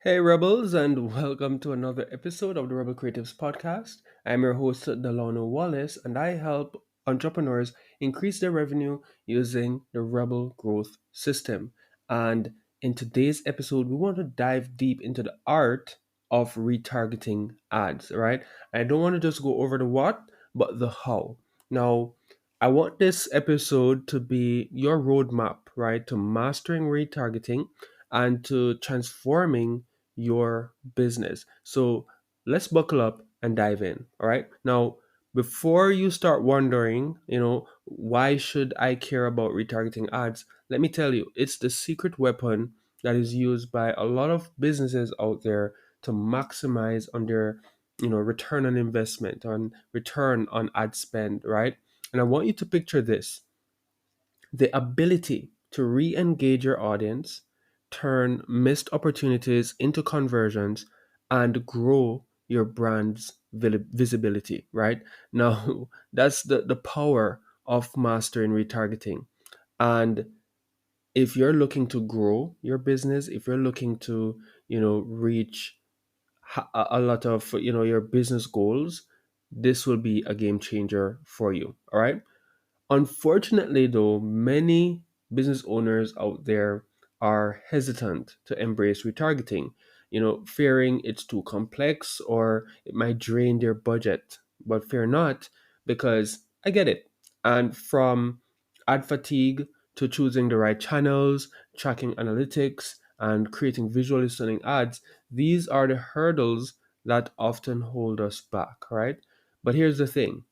Hey, Rebels, and welcome to another episode of the Rebel Creatives Podcast. I'm your host, Delano Wallace, and I help entrepreneurs increase their revenue using the Rebel Growth System. And in today's episode, we want to dive deep into the art of retargeting ads, right? I don't want to just go over the what, but the how. Now, I want this episode to be your roadmap, right, to mastering retargeting and to transforming your business. So let's buckle up and dive in. All right. Now, before you start wondering, why should I care about retargeting ads? Let me tell you, it's the secret weapon that is used by a lot of businesses out there to maximize on their, return on investment, on return on ad spend, right? And I want you to picture this: the ability to re engage your audience, turn missed opportunities into conversions, and grow your brand's visibility, right? Now, that's the power of mastering retargeting. And if you're looking to grow your business, if you're looking to, reach a lot of, your business goals, this will be a game changer for you. All right. Unfortunately, though, many business owners out there are hesitant to embrace retargeting, fearing it's too complex or it might drain their budget. But fear not, because I get it. And from ad fatigue to choosing the right channels, tracking analytics, and creating visually stunning ads, these are the hurdles that often hold us back, right? But here's the thing: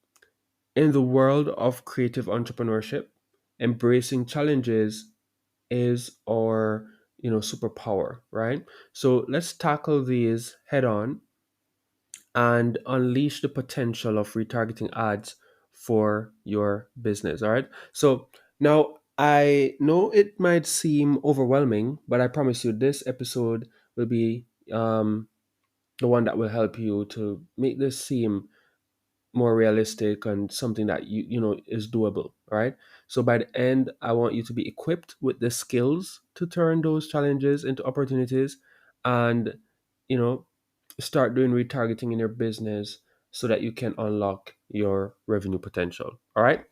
in the world of creative entrepreneurship, embracing challenges is our, superpower, right? So let's tackle these head on and unleash the potential of retargeting ads for your business. All right. So now I know it might seem overwhelming, but I promise you this episode will be the one that will help you to make this seem more realistic and something that is doable. All right. So by the end, I want you to be equipped with the skills to turn those challenges into opportunities, and you know start doing retargeting in your business so that you can unlock your revenue potential. All right.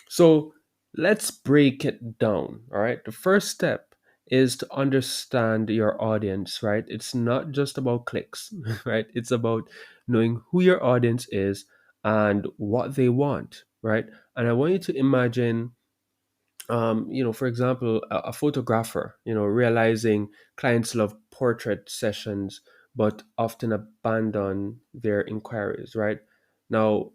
So let's break it down. All right. The first step is to understand your audience, right? It's not just about clicks, right? It's about knowing who your audience is and what they want, right? And I want you to imagine, for example, a photographer, realizing clients love portrait sessions, but often abandon their inquiries, right? Now,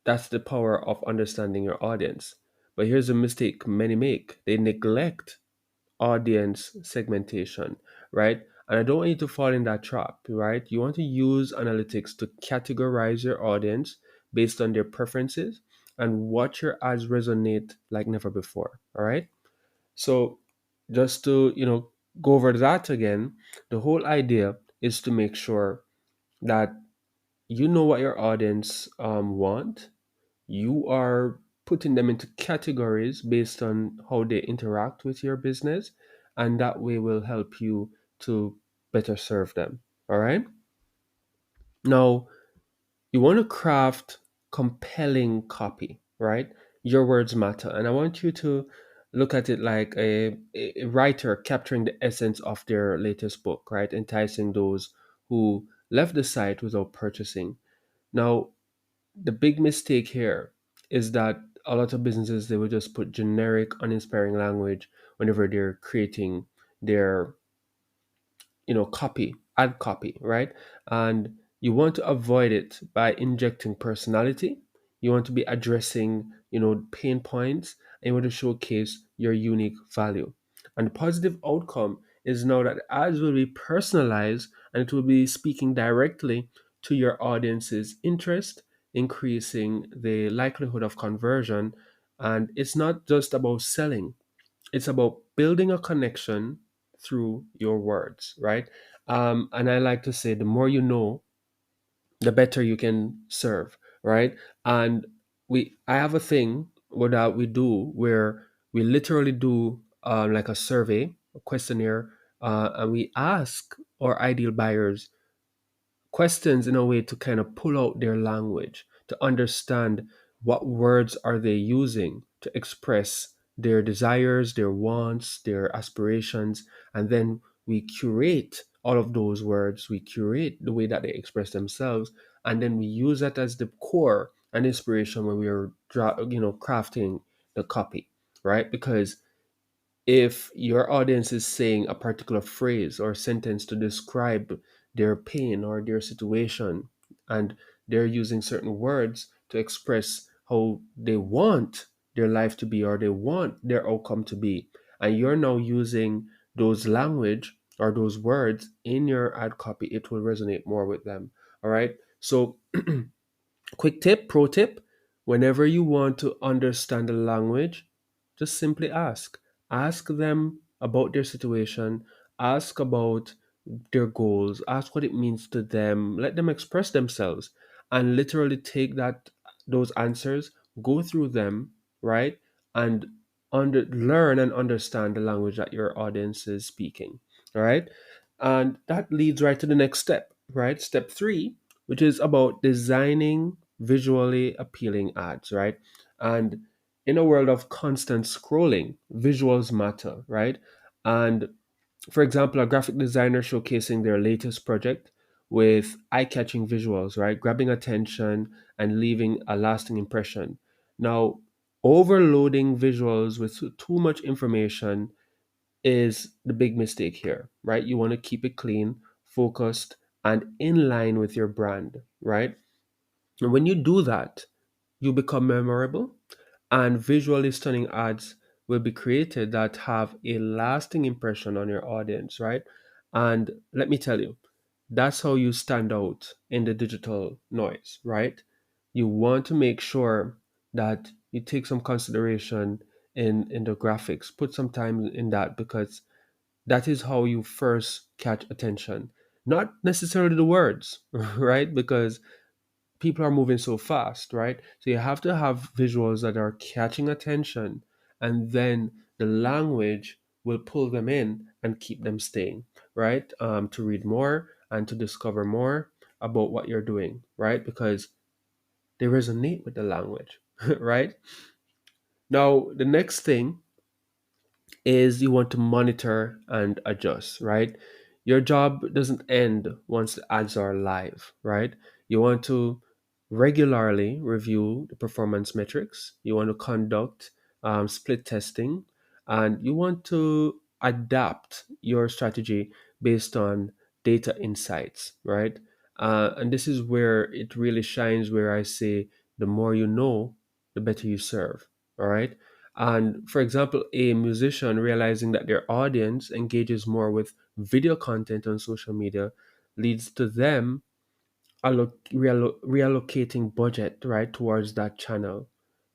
that's the power of understanding your audience. But here's a mistake many make: they neglect audience segmentation, right? And I don't want you to fall in that trap, right? You want to use analytics to categorize your audience based on their preferences and watch your ads resonate like never before, all right? So just to, go over that again, the whole idea is to make sure that you know what your audience want. You are putting them into categories based on how they interact with your business, and that way will help you to better serve them. All right. Now, you want to craft compelling copy, right? Your words matter. And I want you to look at it like a writer capturing the essence of their latest book, right? Enticing those who left the site without purchasing. Now, the big mistake here is that a lot of businesses, they will just put generic uninspiring language whenever they're creating their copy, ad copy, right? And you want to avoid it by injecting personality. You want to be addressing pain points, and you want to showcase your unique value. And the positive outcome is now that ads will be personalized, and it will be speaking directly to your audience's interest, increasing the likelihood of conversion. And it's not just about selling, it's about building a connection through your words, right? And I like to say, the more you know, the better you can serve, right? And I have a thing that we do where we literally do like a survey, a questionnaire, and we ask our ideal buyers questions in a way to kind of pull out their language, to understand what words are they using to express their desires, their wants, their aspirations, and then we curate all of those words, we curate the way that they express themselves, and then we use that as the core and inspiration when we are crafting the copy, right? Because if your audience is saying a particular phrase or sentence to describe their pain or their situation, and they're using certain words to express how they want their life to be or they want their outcome to be, and you're now using those language or those words in your ad copy, it will resonate more with them. All right. So quick tip, pro tip, whenever you want to understand the language, just simply ask. Ask them about their situation, ask about their goals, ask what it means to them, let them express themselves, and literally take those answers, go through them, right? And learn and understand the language that your audience is speaking. All right. And that leads right to the next step, right? Step three, which is about designing visually appealing ads, right? And in a world of constant scrolling, visuals matter, right? And for example, a graphic designer showcasing their latest project with eye catching visuals, right? Grabbing attention and leaving a lasting impression. Now, overloading visuals with too much information is the big mistake here, right? You want to keep it clean, focused, and in line with your brand, right? And when you do that, you become memorable, and visually stunning ads will be created that have a lasting impression on your audience, right? And let me tell you, that's how you stand out in the digital noise, right? You want to make sure that you take some consideration in the graphics, put some time in that, because that is how you first catch attention. Not necessarily the words, right? Because people are moving so fast, right? So you have to have visuals that are catching attention, and then the language will pull them in and keep them staying, right? To read more and to discover more about what you're doing, right? Because they resonate with the language, right? Now, the next thing is you want to monitor and adjust, right? Your job doesn't end once the ads are live, right? You want to regularly review the performance metrics. You want to conduct split testing, and you want to adapt your strategy based on data insights, right? And this is where it really shines, where I say the more you know, the better you serve, all right? And for example, a musician realizing that their audience engages more with video content on social media leads to them reallocating budget right towards that channel,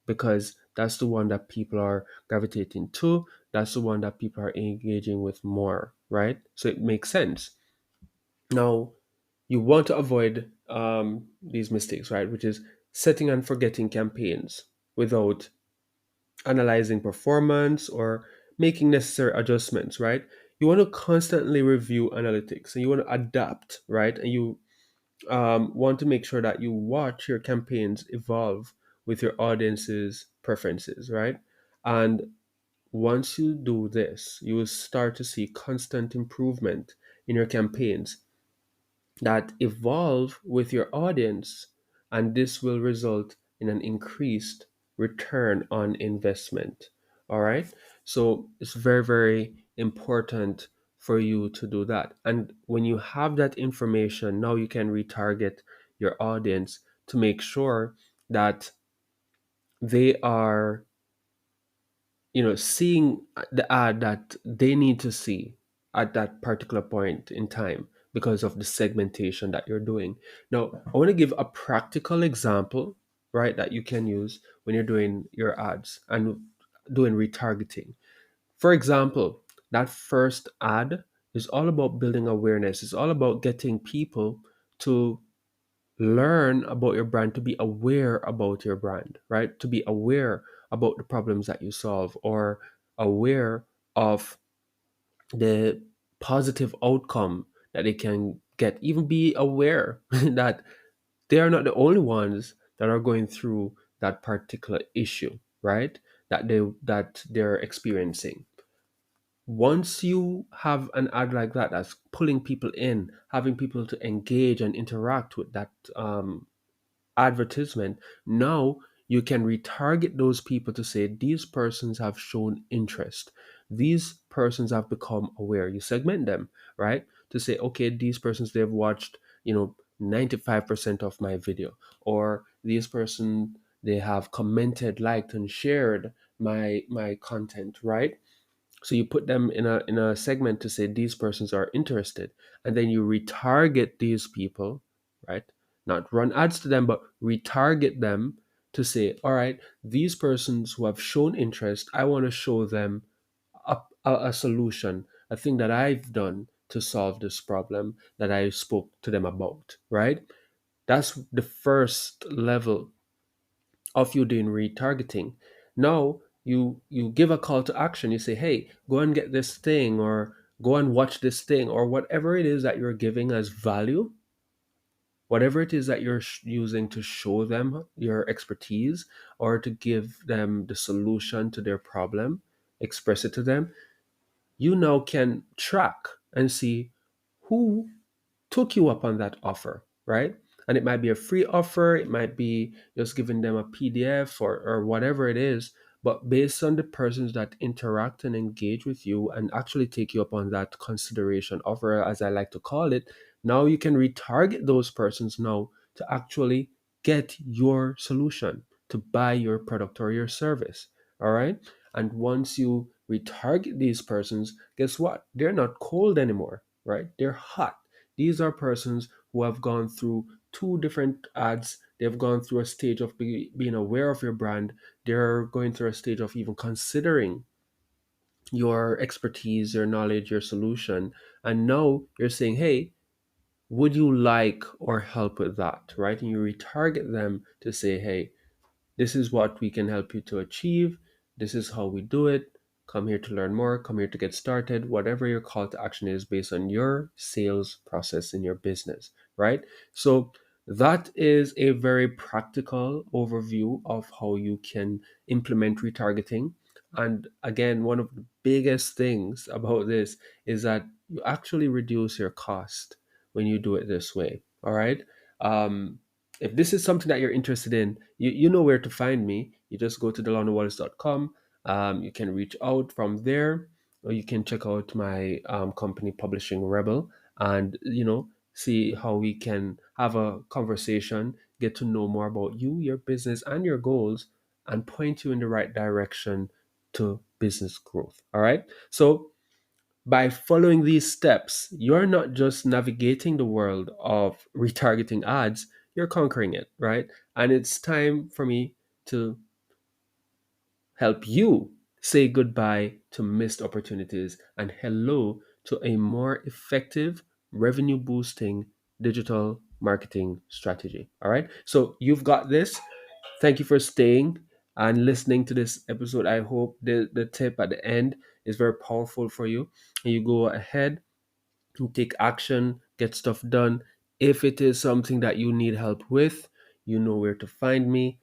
because that's the one that people are gravitating to. That's the one that people are engaging with more, right? So it makes sense. Now, you want to avoid these mistakes, right? Which is setting and forgetting campaigns without analyzing performance or making necessary adjustments, right? You want to constantly review analytics and you want to adapt, right? And you want to make sure that you watch your campaigns evolve with your audience's preferences, right? And once you do this, you will start to see constant improvement in your campaigns that evolve with your audience, and this will result in an increased return on investment. All right. So it's very, very important for you to do that. And when you have that information, now you can retarget your audience to make sure that they are seeing the ad that they need to see at that particular point in time because of the segmentation that you're doing. Now, I want to give a practical example, right, that you can use when you're doing your ads and doing retargeting. For example, that first ad is all about building awareness. It's all about getting people to learn about your brand, to be aware about your brand, right? To be aware about the problems that you solve, or aware of the positive outcome that they can get. Even be aware that they are not the only ones that are going through that particular issue, right? That they're experiencing. Once you have an ad like that that's pulling people in, having people to engage and interact with that advertisement, now you can retarget those people to say these persons have shown interest, these persons have become aware. You segment them, right, to say, okay, these persons, they've watched, 95% of my video, or these person, they have commented, liked, and shared my content, right? So you put them in a segment to say these persons are interested, and then you retarget these people, right? Not run ads to them, but retarget them to say, all right, these persons who have shown interest, I want to show them a solution, a thing that I've done to solve this problem that I spoke to them about, right? That's the first level of you doing retargeting. Now you give a call to action. You say, hey, go and get this thing, or go and watch this thing, or whatever it is that you're giving as value, whatever it is that you're using to show them your expertise, or to give them the solution to their problem, express it to them. You now can track and see who took you up on that offer, right? And it might be a free offer, it might be just giving them a PDF, or whatever it is. But based on the persons that interact and engage with you and actually take you up on that consideration offer, as I like to call it, now you can retarget those persons now to actually get your solution, to buy your product or your service. All right. And once you retarget these persons, guess what? They're not cold anymore, right? They're hot. These are persons who have gone through two different ads. They've gone through a stage of being aware of your brand. They're going through a stage of even considering your expertise, your knowledge, your solution. And now you're saying, hey, would you like or help with that? Right? And you retarget them to say, hey, this is what we can help you to achieve. This is how we do it. Come here to learn more. Come here to get started. Whatever your call to action is based on your sales process in your business, right? So that is a very practical overview of how you can implement retargeting. And again, one of the biggest things about this is that you actually reduce your cost when you do it this way. All right. Um, if this is something that you're interested in, you know where to find me. You just go to delanowallace.com. You can reach out from there, or you can check out my company, Publishing Rebel, and see how we can have a conversation, get to know more about you, your business, and your goals, and point you in the right direction to business growth. All right. So by following these steps, you're not just navigating the world of retargeting ads, you're conquering it, right? And it's time for me to help you say goodbye to missed opportunities and hello to a more effective revenue boosting digital marketing strategy. All right. So you've got this. Thank you for staying and listening to this episode. I hope the tip at the end is very powerful for you. And you go ahead and take action, get stuff done. If it is something that you need help with, you know where to find me.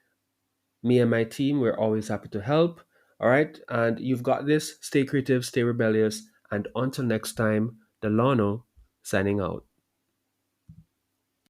Me and my team, we're always happy to help. All right. And you've got this. Stay creative, stay rebellious. And until next time, Delano signing out.